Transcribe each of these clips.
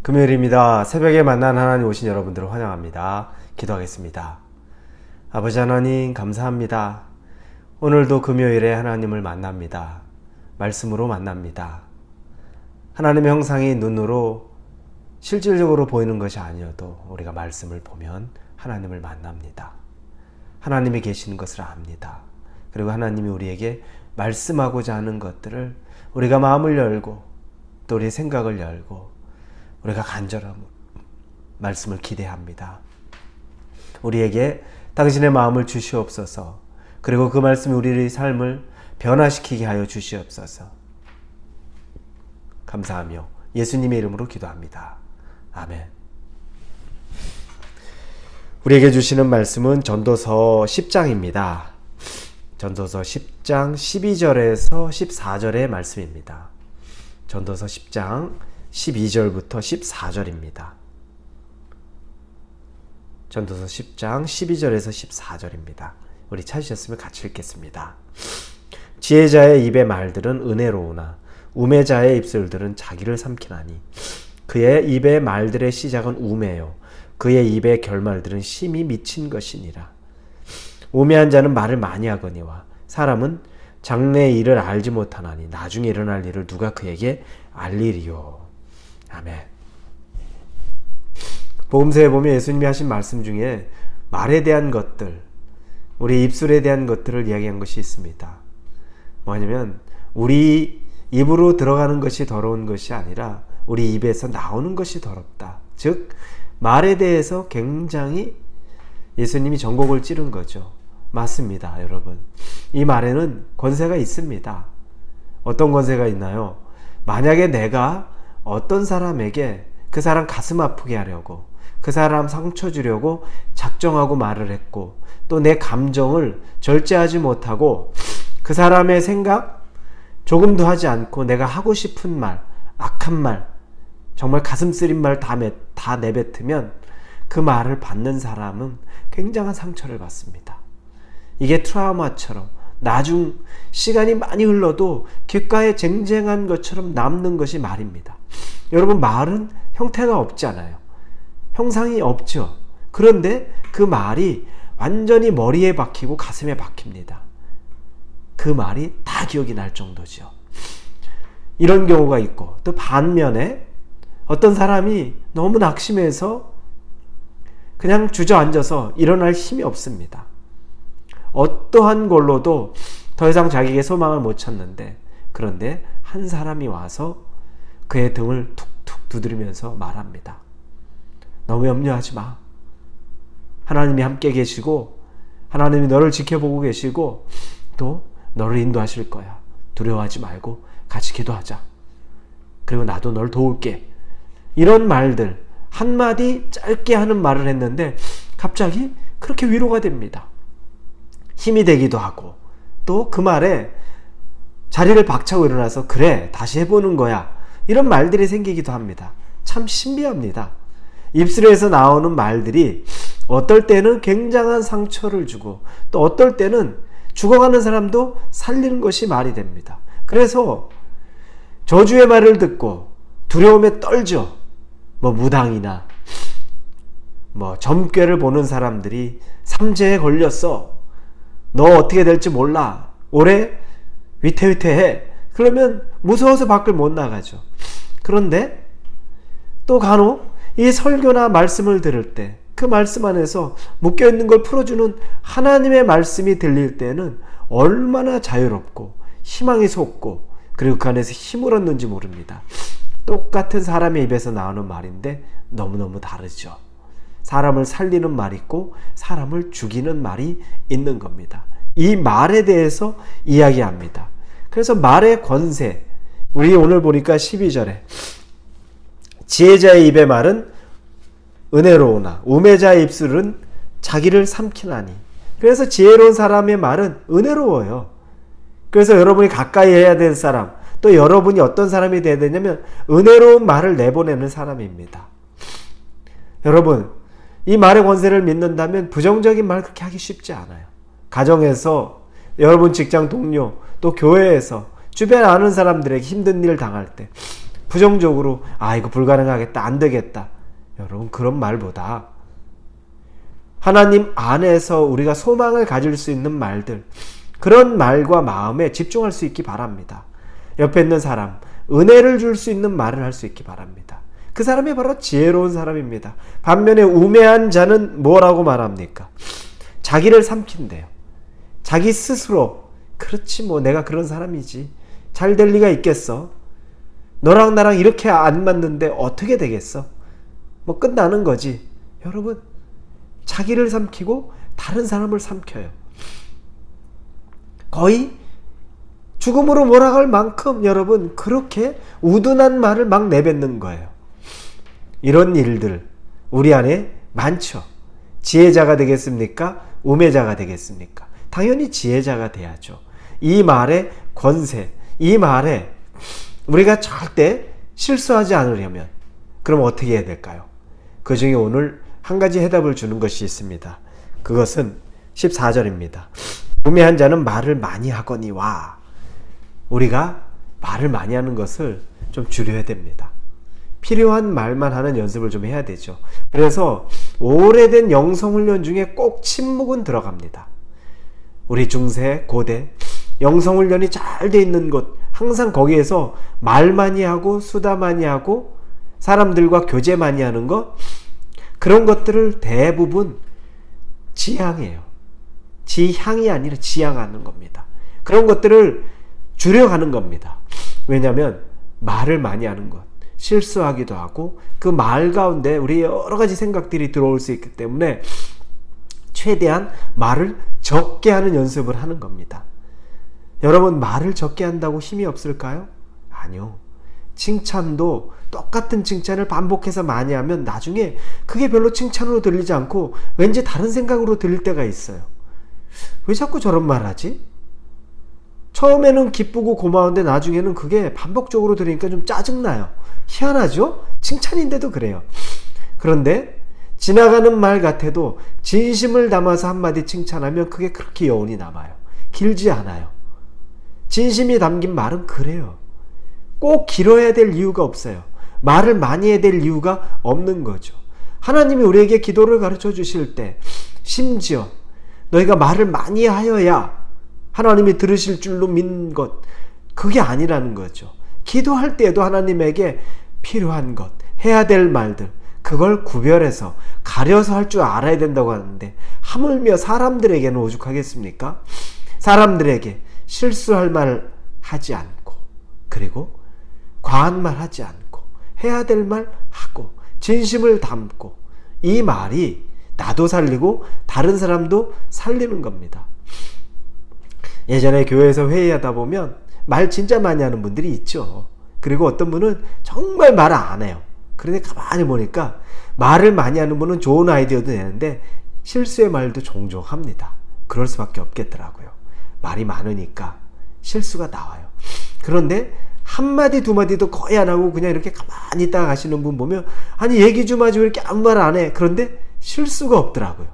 금요일입니다. 새벽에 만난 하나님 오신 여러분들을 환영합니다. 기도하겠습니다. 아버지 하나님 감사합니다. 오늘도 금요일에 하나님을 만납니다. 말씀으로 만납니다. 하나님의 형상이 눈으로 실질적으로 보이는 것이 아니어도 우리가 말씀을 보면 하나님을 만납니다. 하나님이 계시는 것을 압니다. 그리고 하나님이 우리에게 말씀하고자 하는 것들을 우리가 마음을 열고 또 우리의 생각을 열고 우리가 간절한 말씀을 기대합니다. 우리에게 당신의 마음을 주시옵소서. 그리고 그 말씀이 우리의 삶을 변화시키게 하여 주시옵소서. 감사하며 예수님의 이름으로 기도합니다. 아멘. 우리에게 주시는 말씀은 전도서 10장입니다. 전도서 10장 12절에서 14절의 말씀입니다. 전도서 10장 12절부터 14절입니다. 전도서 10장 12절에서 14절입니다. 우리 찾으셨으면 같이 읽겠습니다. 지혜자의 입의 말들은 은혜로우나 우매자의 입술들은 자기를 삼키나니 그의 입의 말들의 시작은 우매요 그의 입의 결말들은 심히 미친 것이니라. 우매한 자는 말을 많이 하거니와 사람은 장래의 일을 알지 못하나니 나중에 일어날 일을 누가 그에게 알리리요. 아멘. 복음서에 보면 예수님이 하신 말씀 중에 말에 대한 것들, 우리 입술에 대한 것들을 이야기한 것이 있습니다. 뭐냐면 우리 입으로 들어가는 것이 더러운 것이 아니라 우리 입에서 나오는 것이 더럽다. 즉 말에 대해서 굉장히 예수님이 전곡을 찌른 거죠. 맞습니다, 여러분. 이 말에는 권세가 있습니다. 어떤 권세가 있나요? 만약에 내가 어떤 사람에게 그 사람 가슴 아프게 하려고 그 사람 상처 주려고 작정하고 말을 했고 또 내 감정을 절제하지 못하고 그 사람의 생각 조금도 하지 않고 내가 하고 싶은 말, 악한 말, 정말 가슴 쓰린 말 다 내뱉으면 그 말을 받는 사람은 굉장한 상처를 받습니다. 이게 트라우마처럼 나중 시간이 많이 흘러도 귓가에 쟁쟁한 것처럼 남는 것이 말입니다. 여러분, 말은 형태가 없잖아요. 형상이 없죠. 그런데 그 말이 완전히 머리에 박히고 가슴에 박힙니다. 그 말이 다 기억이 날 정도죠. 이런 경우가 있고 또 반면에 어떤 사람이 너무 낙심해서 그냥 주저앉아서 일어날 힘이 없습니다. 어떠한 걸로도 더 이상 자기에게 소망을 못 찾는데 그런데 한 사람이 와서 그의 등을 툭툭 두드리면서 말합니다. 너무 염려하지 마. 하나님이 함께 계시고 하나님이 너를 지켜보고 계시고 또 너를 인도하실 거야. 두려워하지 말고 같이 기도하자. 그리고 나도 널 도울게. 이런 말들 한마디 짧게 하는 말을 했는데 갑자기 그렇게 위로가 됩니다. 힘이 되기도 하고 또 그 말에 자리를 박차고 일어나서 그래 다시 해보는 거야 이런 말들이 생기기도 합니다. 참 신비합니다. 입술에서 나오는 말들이 어떨 때는 굉장한 상처를 주고 또 어떨 때는 죽어가는 사람도 살리는 것이 말이 됩니다. 그래서 저주의 말을 듣고 두려움에 떨죠. 무당이나 점괘를 보는 사람들이 삼재에 걸렸어. 너 어떻게 될지 몰라. 올해 위태위태해. 그러면 무서워서 밖을 못 나가죠. 그런데 또 간혹 이 설교나 말씀을 들을 때 그 말씀 안에서 묶여있는 걸 풀어주는 하나님의 말씀이 들릴 때는 얼마나 자유롭고 희망이 솟고 그리고 그 안에서 힘을 얻는지 모릅니다. 똑같은 사람의 입에서 나오는 말인데 너무너무 다르죠. 사람을 살리는 말이 있고 사람을 죽이는 말이 있는 겁니다. 이 말에 대해서 이야기합니다. 그래서 말의 권세, 우리 오늘 보니까 12절에 지혜자의 입의 말은 은혜로우나 우매자의 입술은 자기를 삼키나니. 그래서 지혜로운 사람의 말은 은혜로워요. 그래서 여러분이 가까이 해야 될 사람, 또 여러분이 어떤 사람이 되어야 되냐면 은혜로운 말을 내보내는 사람입니다. 여러분, 이 말의 권세를 믿는다면 부정적인 말 그렇게 하기 쉽지 않아요. 가정에서, 여러분 직장 동료, 또 교회에서 주변에 아는 사람들에게 힘든 일을 당할 때 부정적으로 이거 불가능하겠다, 안 되겠다. 여러분, 그런 말보다 하나님 안에서 우리가 소망을 가질 수 있는 말들, 그런 말과 마음에 집중할 수 있기 바랍니다. 옆에 있는 사람, 은혜를 줄 수 있는 말을 할 수 있기 바랍니다. 그 사람이 바로 지혜로운 사람입니다. 반면에 우매한 자는 뭐라고 말합니까? 자기를 삼킨대요. 자기 스스로, 그렇지 뭐 내가 그런 사람이지, 잘 될 리가 있겠어, 너랑 나랑 이렇게 안 맞는데 어떻게 되겠어, 뭐 끝나는 거지. 여러분, 자기를 삼키고 다른 사람을 삼켜요. 거의 죽음으로 몰아갈 만큼 여러분 그렇게 우둔한 말을 막 내뱉는 거예요. 이런 일들 우리 안에 많죠. 지혜자가 되겠습니까? 우매자가 되겠습니까? 당연히 지혜자가 돼야죠. 이 말의 권세, 이 말에 우리가 절대 실수하지 않으려면 그럼 어떻게 해야 될까요? 그 중에 오늘 한 가지 해답을 주는 것이 있습니다. 그것은 14절입니다. 우매한 자는 말을 많이 하거니와. 우리가 말을 많이 하는 것을 좀 줄여야 됩니다. 필요한 말만 하는 연습을 좀 해야 되죠. 그래서 오래된 영성훈련 중에 꼭 침묵은 들어갑니다. 우리 중세, 고대 영성훈련이 잘 돼 있는 곳, 항상 거기에서 말 많이 하고 수다 많이 하고 사람들과 교제 많이 하는 것, 그런 것들을 대부분 지향해요. 지향이 아니라 지향하는 겁니다. 그런 것들을 줄여가는 겁니다. 왜냐하면 말을 많이 하는 것, 실수하기도 하고 그 말 가운데 우리 여러 가지 생각들이 들어올 수 있기 때문에 최대한 말을 적게 하는 연습을 하는 겁니다. 여러분, 말을 적게 한다고 힘이 없을까요? 아니요. 칭찬도 똑같은 칭찬을 반복해서 많이 하면 나중에 그게 별로 칭찬으로 들리지 않고 왠지 다른 생각으로 들릴 때가 있어요. 왜 자꾸 저런 말 하지? 처음에는 기쁘고 고마운데 나중에는 그게 반복적으로 들으니까 좀 짜증나요. 희한하죠? 칭찬인데도 그래요. 그런데 지나가는 말 같아도 진심을 담아서 한마디 칭찬하면 그게 그렇게 여운이 남아요. 길지 않아요. 진심이 담긴 말은 그래요. 꼭 길어야 될 이유가 없어요. 말을 많이 해야 될 이유가 없는 거죠. 하나님이 우리에게 기도를 가르쳐 주실 때 심지어 너희가 말을 많이 하여야 하나님이 들으실 줄로 믿는 것, 그게 아니라는 거죠. 기도할 때에도 하나님에게 필요한 것, 해야 될 말들, 그걸 구별해서 가려서 할 줄 알아야 된다고 하는데 하물며 사람들에게는 오죽하겠습니까? 사람들에게 실수할 말 하지 않고, 그리고 과한 말 하지 않고, 해야 될 말 하고, 진심을 담고, 이 말이 나도 살리고 다른 사람도 살리는 겁니다. 예전에 교회에서 회의하다 보면 말 진짜 많이 하는 분들이 있죠. 그리고 어떤 분은 정말 말을 안 해요. 그런데 가만히 보니까 말을 많이 하는 분은 좋은 아이디어도 내는데 실수의 말도 종종 합니다. 그럴 수밖에 없겠더라고요. 말이 많으니까 실수가 나와요. 그런데 한마디 두마디도 거의 안 하고 그냥 이렇게 가만히 있다가 가시는 분 보면, 아니 얘기 좀 하지 왜 이렇게 아무 말 안 해? 그런데 실수가 없더라고요.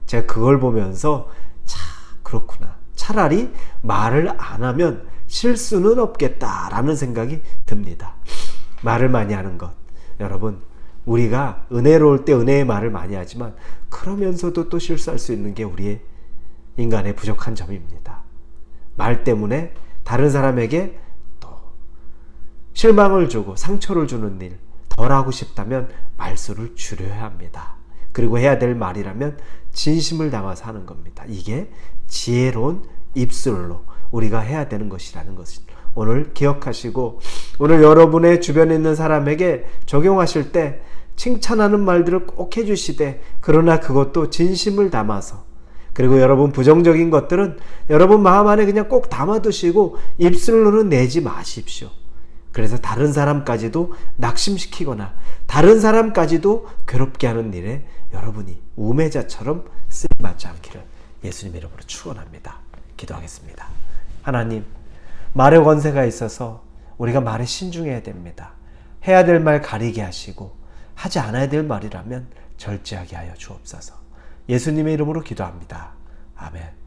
제가 그걸 보면서 그렇구나. 차라리 말을 안 하면 실수는 없겠다라는 생각이 듭니다. 말을 많이 하는 것, 여러분, 우리가 은혜로울 때 은혜의 말을 많이 하지만 그러면서도 또 실수할 수 있는 게 우리의 인간의 부족한 점입니다. 말 때문에 다른 사람에게 또 실망을 주고 상처를 주는 일 덜 하고 싶다면 말수를 줄여야 합니다. 그리고 해야 될 말이라면 진심을 담아서 하는 겁니다. 이게 지혜로운 입술로 우리가 해야 되는 것이라는 것을 오늘 기억하시고, 오늘 여러분의 주변에 있는 사람에게 적용하실 때 칭찬하는 말들을 꼭 해주시되, 그러나 그것도 진심을 담아서, 그리고 여러분 부정적인 것들은 여러분 마음 안에 그냥 꼭 담아두시고 입술로는 내지 마십시오. 그래서 다른 사람까지도 낙심시키거나 다른 사람까지도 괴롭게 하는 일에 여러분이 우매자처럼 쓰임받지 않기를 예수님 이름으로 축원합니다. 기도하겠습니다. 하나님, 말의 권세가 있어서 우리가 말에 신중해야 됩니다. 해야 될 말 가리게 하시고 하지 않아야 될 말이라면 절제하게 하여 주옵소서. 예수님의 이름으로 기도합니다. 아멘.